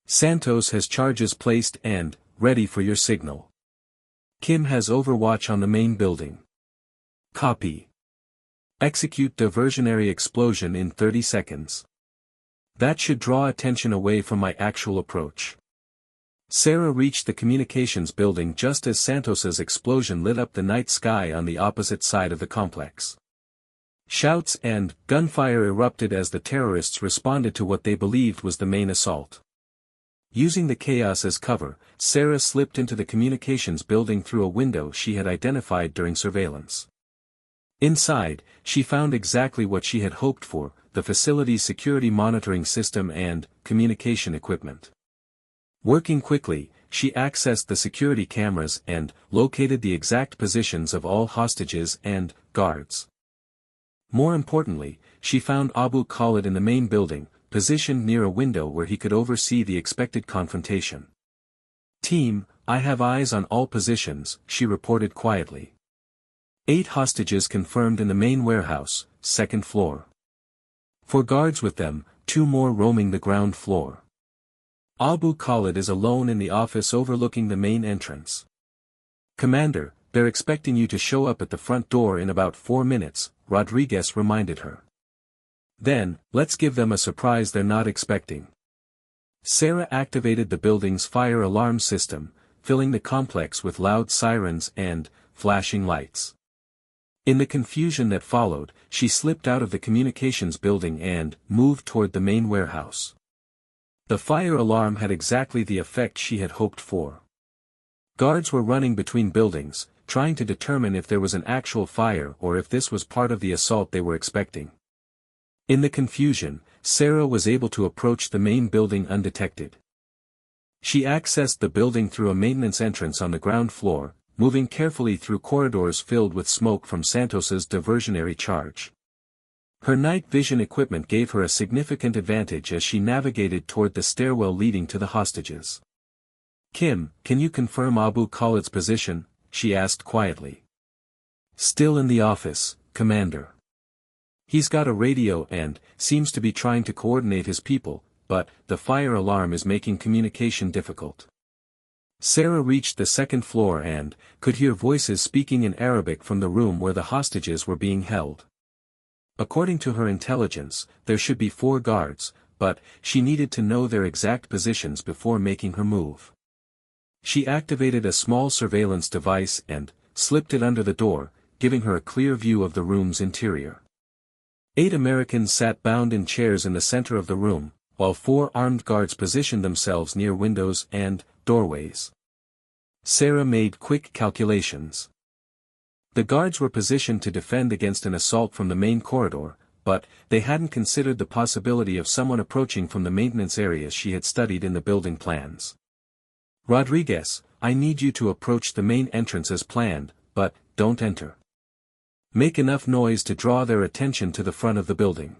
Santos has charges placed and ready for your signal. Kim has overwatch on the main building. Copy. Execute diversionary explosion in 30 seconds. That should draw attention away from my actual approach. Sarah reached the communications building just as Santos's explosion lit up the night sky on the opposite side of the complex. Shouts and gunfire erupted as the terrorists responded to what they believed was the main assault. Using the chaos as cover, Sarah slipped into the communications building through a window she had identified during surveillance. Inside, she found exactly what she had hoped for, the facility's security monitoring system and communication equipment. Working quickly, she accessed the security cameras and located the exact positions of all hostages and guards. More importantly, she found Abu Khalid in the main building, positioned near a window where he could oversee the expected confrontation. Team, I have eyes on all positions, she reported quietly. 8 hostages confirmed in the main warehouse, 2nd floor. 4 guards with them, 2 more roaming the ground floor. Abu Khalid is alone in the office overlooking the main entrance. Commander, they're expecting you to show up at the front door in about 4 minutes, Rodriguez reminded her. Then, let's give them a surprise they're not expecting. Sarah activated the building's fire alarm system, filling the complex with loud sirens and flashing lights. In the confusion that followed, she slipped out of the communications building and moved toward the main warehouse. The fire alarm had exactly the effect she had hoped for. Guards were running between buildings, trying to determine if there was an actual fire or if this was part of the assault they were expecting. In the confusion, Sarah was able to approach the main building undetected. She accessed the building through a maintenance entrance on the ground floor, moving carefully through corridors filled with smoke from Santos's diversionary charge. Her night vision equipment gave her a significant advantage as she navigated toward the stairwell leading to the hostages. "Kim, can you confirm Abu Khalid's position?" she asked quietly. "Still in the office, Commander. He's got a radio and seems to be trying to coordinate his people, but the fire alarm is making communication difficult." Sarah reached the second floor and could hear voices speaking in Arabic from the room where the hostages were being held. According to her intelligence, there should be 4 guards, but she needed to know their exact positions before making her move. She activated a small surveillance device and slipped it under the door, giving her a clear view of the room's interior. 8 Americans sat bound in chairs in the center of the room, while 4 armed guards positioned themselves near windows and doorways. Sarah made quick calculations. The guards were positioned to defend against an assault from the main corridor, but they hadn't considered the possibility of someone approaching from the maintenance areas she had studied in the building plans. "Rodriguez, I need you to approach the main entrance as planned, but don't enter. Make enough noise to draw their attention to the front of the building."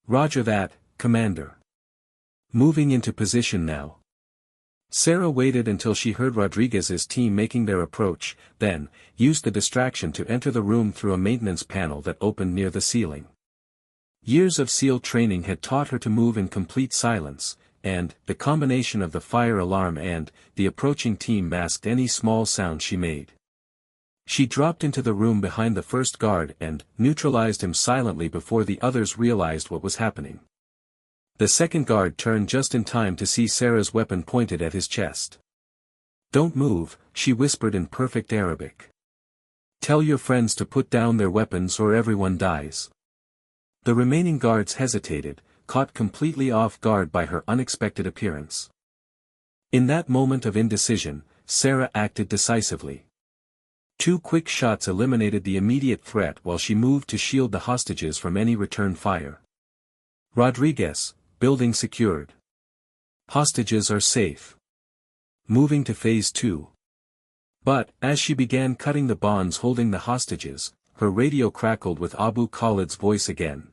"Roger that, Commander." "Moving into position now." Sarah waited until she heard Rodriguez's team making their approach, then used the distraction to enter the room through a maintenance panel that opened near the ceiling. Years of SEAL training had taught her to move in complete silence, and the combination of the fire alarm and the approaching team masked any small sound she made. She dropped into the room behind the first guard and neutralized him silently before the others realized what was happening. The second guard turned just in time to see Sarah's weapon pointed at his chest. "Don't move," she whispered in perfect Arabic. "Tell your friends to put down their weapons or everyone dies." The remaining guards hesitated, caught completely off guard by her unexpected appearance. In that moment of indecision, Sarah acted decisively. 2 quick shots eliminated the immediate threat while she moved to shield the hostages from any return fire. "Rodriguez, building secured. Hostages are safe. Moving to phase 2. But, as she began cutting the bonds holding the hostages, her radio crackled with Abu Khalid's voice again.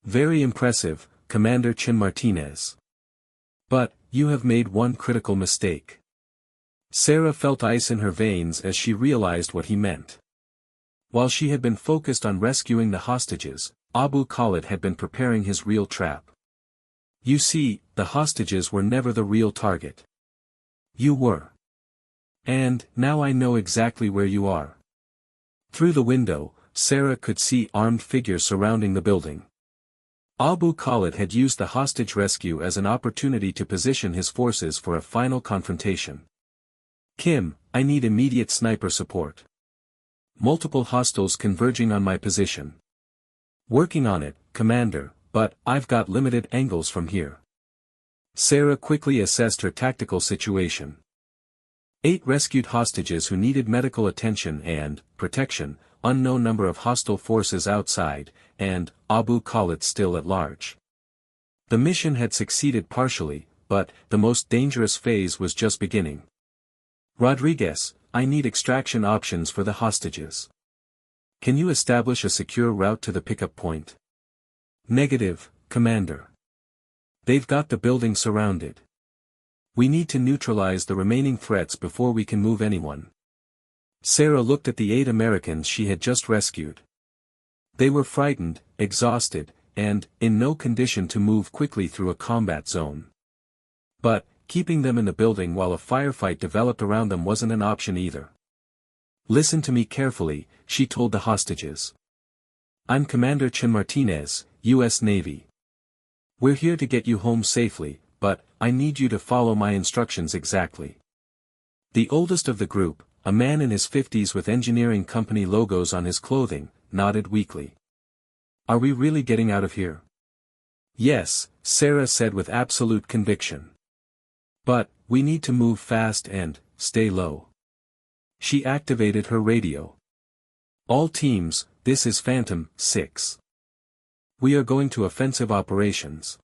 "Very impressive, Commander Chin Martinez. But, you have made one critical mistake." Sarah felt ice in her veins as she realized what he meant. While she had been focused on rescuing the hostages, Abu Khalid had been preparing his real trap. "You see, the hostages were never the real target. You were. And, now I know exactly where you are." Through the window, Sarah could see armed figures surrounding the building. Abu Khalid had used the hostage rescue as an opportunity to position his forces for a final confrontation. "Kim, I need immediate sniper support. Multiple hostiles converging on my position." "Working on it, Commander, but I've got limited angles from here." Sarah quickly assessed her tactical situation. 8 rescued hostages who needed medical attention and protection, unknown number of hostile forces outside, and Abu Khalid still at large. The mission had succeeded partially, but the most dangerous phase was just beginning. "Rodriguez, I need extraction options for the hostages. Can you establish a secure route to the pickup point?" "Negative, Commander. They've got the building surrounded. We need to neutralize the remaining threats before we can move anyone." Sarah looked at the 8 Americans she had just rescued. They were frightened, exhausted, and in no condition to move quickly through a combat zone. But, keeping them in the building while a firefight developed around them wasn't an option either. "Listen to me carefully," she told the hostages. "I'm Commander Chin Martinez, U.S. Navy. We're here to get you home safely, but I need you to follow my instructions exactly. The oldest of the group, a man in his 50s with engineering company logos on his clothing, nodded weakly. Are we really getting out of here? Yes, Sarah said with absolute conviction. But, we need to move fast and stay low. She activated her radio. All teams, this is Phantom 6. We are going to offensive operations.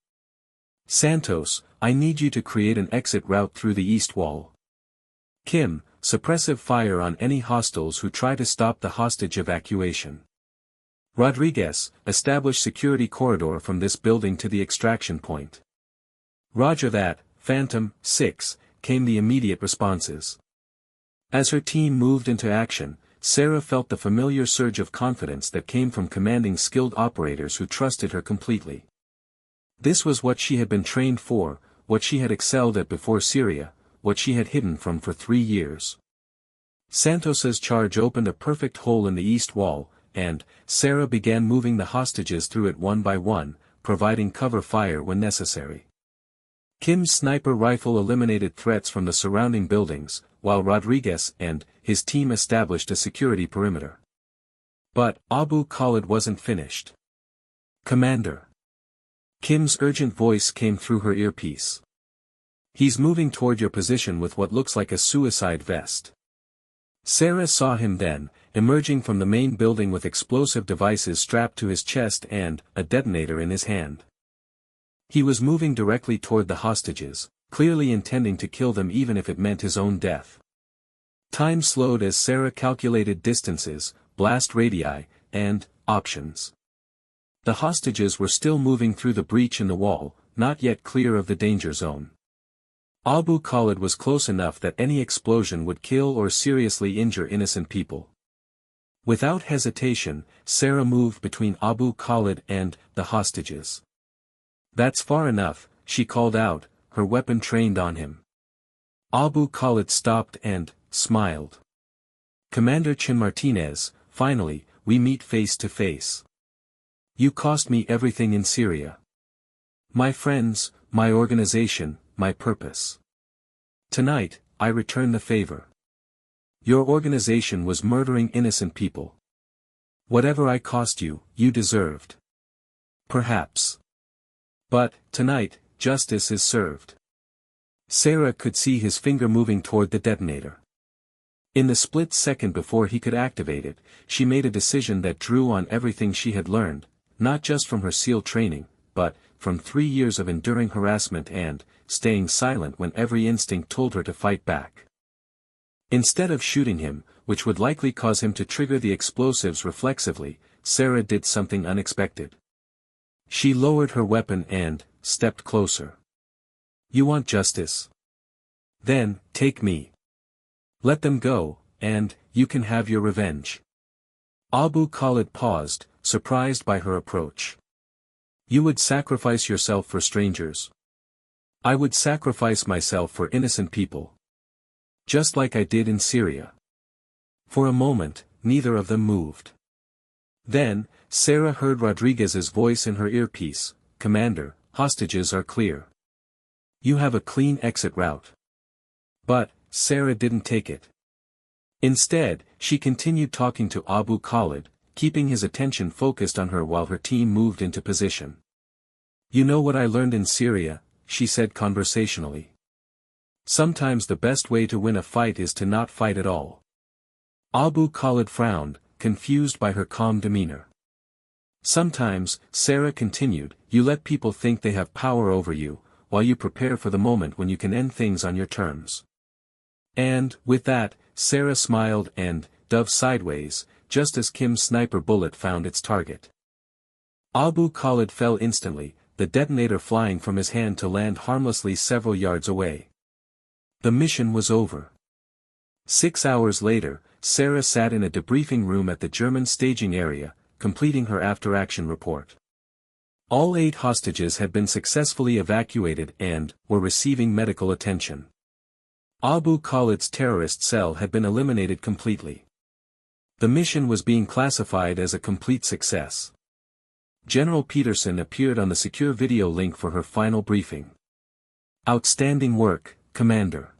Santos, I need you to create an exit route through the east wall. Kim, suppressive fire on any hostiles who try to stop the hostage evacuation. Rodriguez, establish security corridor from this building to the extraction point. Roger that, Phantom 6, came the immediate responses. As her team moved into action, Sarah felt the familiar surge of confidence that came from commanding skilled operators who trusted her completely. This was what she had been trained for, what she had excelled at before Syria, what she had hidden from for 3 years. Santos's charge opened a perfect hole in the east wall, and Sarah began moving the hostages through it one by one, providing cover fire when necessary. Kim's sniper rifle eliminated threats from the surrounding buildings, while Rodriguez and his team established a security perimeter. But Abu Khalid wasn't finished. Commander. Kim's urgent voice came through her earpiece. He's moving toward your position with what looks like a suicide vest. Sarah saw him then, emerging from the main building with explosive devices strapped to his chest and a detonator in his hand. He was moving directly toward the hostages, clearly intending to kill them even if it meant his own death. Time slowed as Sarah calculated distances, blast radii, and options. The hostages were still moving through the breach in the wall, not yet clear of the danger zone. Abu Khalid was close enough that any explosion would kill or seriously injure innocent people. Without hesitation, Sarah moved between Abu Khalid and the hostages. That's far enough, she called out, her weapon trained on him. Abu Khalid stopped and smiled. Commander Chin Martinez, finally, we meet face to face. You cost me everything in Syria. My friends, my organization, my purpose. Tonight, I return the favor. Your organization was murdering innocent people. Whatever I cost you, you deserved. Perhaps. But, tonight, justice is served. Sarah could see his finger moving toward the detonator. In the split second before he could activate it, she made a decision that drew on everything she had learned, not just from her SEAL training, but from 3 years of enduring harassment and staying silent when every instinct told her to fight back. Instead of shooting him, which would likely cause him to trigger the explosives reflexively, Sarah did something unexpected. She lowered her weapon and stepped closer. You want justice? Then, take me. Let them go, and you can have your revenge. Abu Khalid paused, surprised by her approach. You would sacrifice yourself for strangers. I would sacrifice myself for innocent people. Just like I did in Syria. For a moment, neither of them moved. Then, Sarah heard Rodriguez's voice in her earpiece, Commander, hostages are clear. You have a clean exit route. But, Sarah didn't take it. Instead, she continued talking to Abu Khalid, keeping his attention focused on her while her team moved into position. You know what I learned in Syria, she said conversationally. Sometimes the best way to win a fight is to not fight at all. Abu Khalid frowned, confused by her calm demeanor. Sometimes, Sarah continued, you let people think they have power over you, while you prepare for the moment when you can end things on your terms. And, with that, Sarah smiled and dove sideways, just as Kim's sniper bullet found its target. Abu Khalid fell instantly, the detonator flying from his hand to land harmlessly several yards away. The mission was over. 6 hours later, Sarah sat in a debriefing room at the German staging area, completing her after-action report. All 8 hostages had been successfully evacuated and were receiving medical attention. Abu Khalid's terrorist cell had been eliminated completely. The mission was being classified as a complete success. General Peterson appeared on the secure video link for her final briefing. Outstanding work, Commander.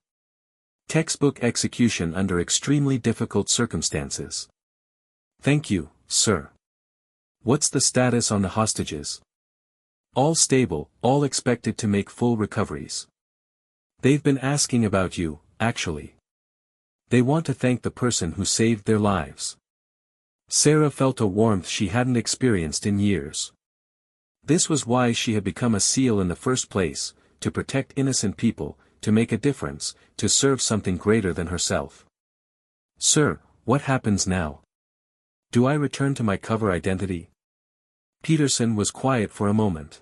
Textbook execution under extremely difficult circumstances. Thank you, sir. What's the status on the hostages? All stable, all expected to make full recoveries. They've been asking about you, actually. They want to thank the person who saved their lives. Sarah felt a warmth she hadn't experienced in years. This was why she had become a SEAL in the first place, to protect innocent people, to make a difference, to serve something greater than herself. Sir, what happens now? Do I return to my cover identity? Peterson was quiet for a moment.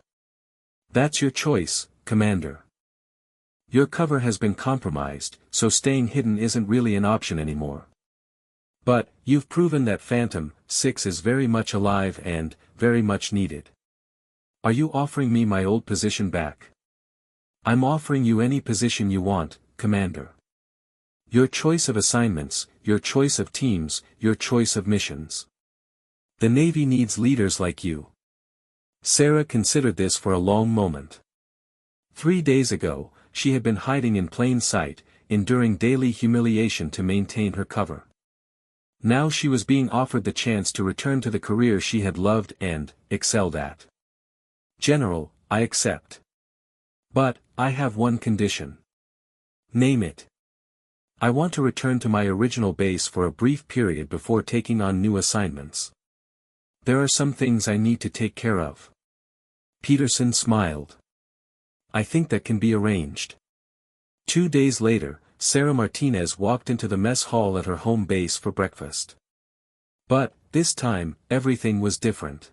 That's your choice, Commander. Your cover has been compromised, so staying hidden isn't really an option anymore. But, you've proven that Phantom 6 is very much alive and, very much needed. Are you offering me my old position back? I'm offering you any position you want, Commander. Your choice of assignments, your choice of teams, your choice of missions. The Navy needs leaders like you. Sarah considered this for a long moment. 3 days ago, she had been hiding in plain sight, enduring daily humiliation to maintain her cover. Now she was being offered the chance to return to the career she had loved and excelled at. General, I accept. But, I have one condition. Name it. I want to return to my original base for a brief period before taking on new assignments. There are some things I need to take care of. Peterson smiled. I think that can be arranged. 2 days later, Sarah Martinez walked into the mess hall at her home base for breakfast. But, this time, everything was different.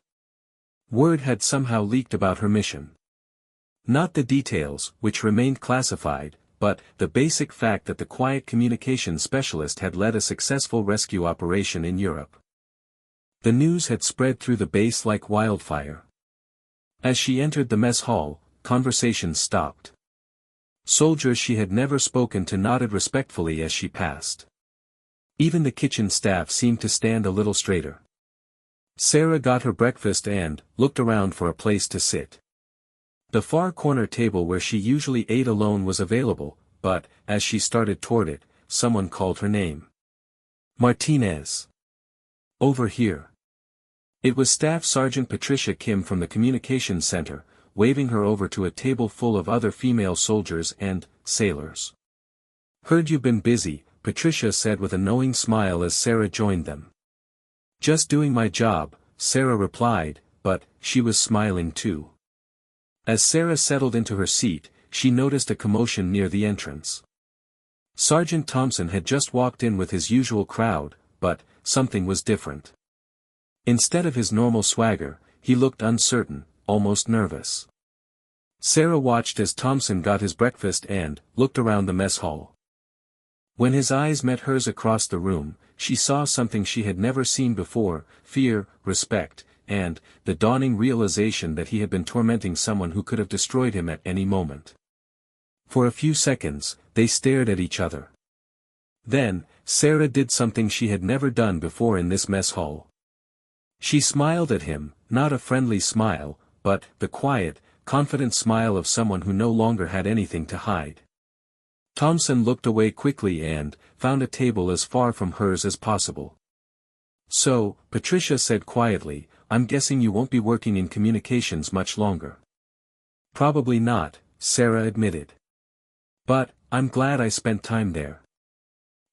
Word had somehow leaked about her mission. Not the details, which remained classified, but the basic fact that the quiet communications specialist had led a successful rescue operation in Europe. The news had spread through the base like wildfire. As she entered the mess hall, conversations stopped. Soldiers she had never spoken to nodded respectfully as she passed. Even the kitchen staff seemed to stand a little straighter. Sarah got her breakfast and looked around for a place to sit. The far corner table where she usually ate alone was available, but, as she started toward it, someone called her name. Martinez. Over here. It was Staff Sergeant Patricia Kim from the Communications Center, waving her over to a table full of other female soldiers and sailors. Heard you've been busy, Patricia said with a knowing smile as Sarah joined them. Just doing my job, Sarah replied, but she was smiling too. As Sarah settled into her seat, she noticed a commotion near the entrance. Sergeant Thompson had just walked in with his usual crowd, but something was different. Instead of his normal swagger, he looked uncertain, almost nervous. Sarah watched as Thompson got his breakfast and looked around the mess hall. When his eyes met hers across the room, she saw something she had never seen before: fear, respect, and the dawning realization that he had been tormenting someone who could have destroyed him at any moment. For a few seconds, they stared at each other. Then, Sarah did something she had never done before in this mess hall. She smiled at him, not a friendly smile, but the quiet, confident smile of someone who no longer had anything to hide. Thompson looked away quickly and found a table as far from hers as possible. So, Patricia said quietly, I'm guessing you won't be working in communications much longer. Probably not, Sarah admitted. But, I'm glad I spent time there.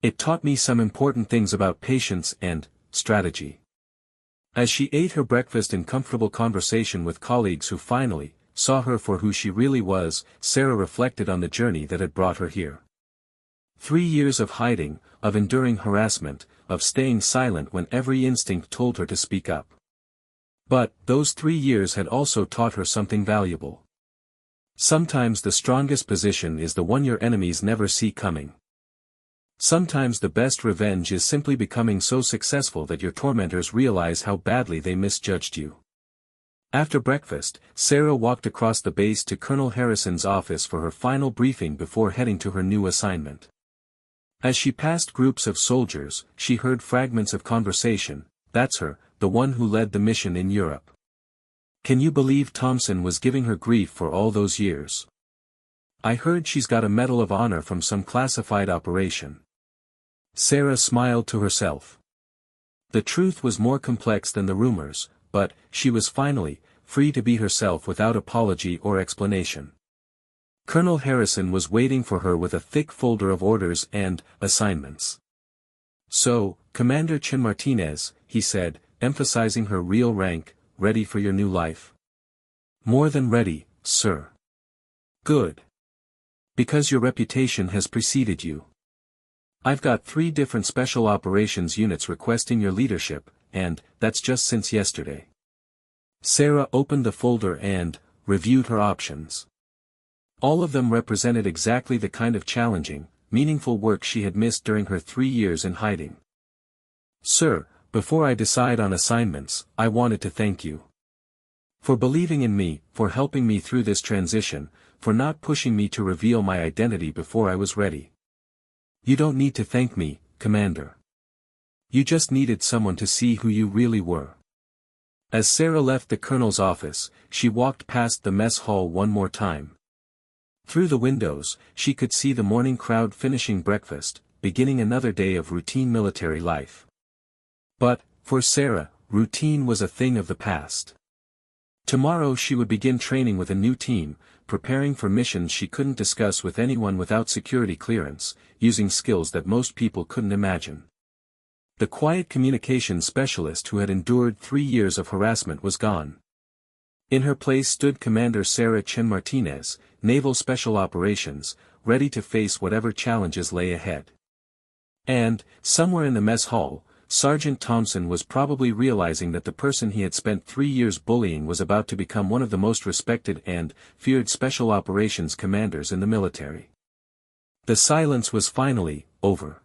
It taught me some important things about patience and strategy. As she ate her breakfast in comfortable conversation with colleagues who finally saw her for who she really was, Sarah reflected on the journey that had brought her here. 3 years of hiding, of enduring harassment, of staying silent when every instinct told her to speak up. But, those 3 years had also taught her something valuable. Sometimes the strongest position is the one your enemies never see coming. Sometimes the best revenge is simply becoming so successful that your tormentors realize how badly they misjudged you. After breakfast, Sarah walked across the base to Colonel Harrison's office for her final briefing before heading to her new assignment. As she passed groups of soldiers, she heard fragments of conversation. That's her, the one who led the mission in Europe. Can you believe Thompson was giving her grief for all those years? I heard she's got a Medal of Honor from some classified operation. Sarah smiled to herself. The truth was more complex than the rumors, but she was finally free to be herself without apology or explanation. Colonel Harrison was waiting for her with a thick folder of orders and assignments. So, Commander Chin Martinez, he said, emphasizing her real rank, ready for your new life? More than ready, sir. Good. Because your reputation has preceded you. I've got 3 different special operations units requesting your leadership, and that's just since yesterday. Sarah opened the folder and reviewed her options. All of them represented exactly the kind of challenging, meaningful work she had missed during her 3 years in hiding. Sir, before I decide on assignments, I wanted to thank you. For believing in me, for helping me through this transition, for not pushing me to reveal my identity before I was ready. You don't need to thank me, Commander. You just needed someone to see who you really were. As Sarah left the colonel's office, she walked past the mess hall one more time. Through the windows, she could see the morning crowd finishing breakfast, beginning another day of routine military life. But, for Sarah, routine was a thing of the past. Tomorrow she would begin training with a new team, preparing for missions she couldn't discuss with anyone without security clearance, using skills that most people couldn't imagine. The quiet communications specialist who had endured 3 years of harassment was gone. In her place stood Commander Sarah Chin Martinez, Naval Special Operations, ready to face whatever challenges lay ahead. And, somewhere in the mess hall, Sergeant Thompson was probably realizing that the person he had spent 3 years bullying was about to become one of the most respected and feared special operations commanders in the military. The silence was finally over.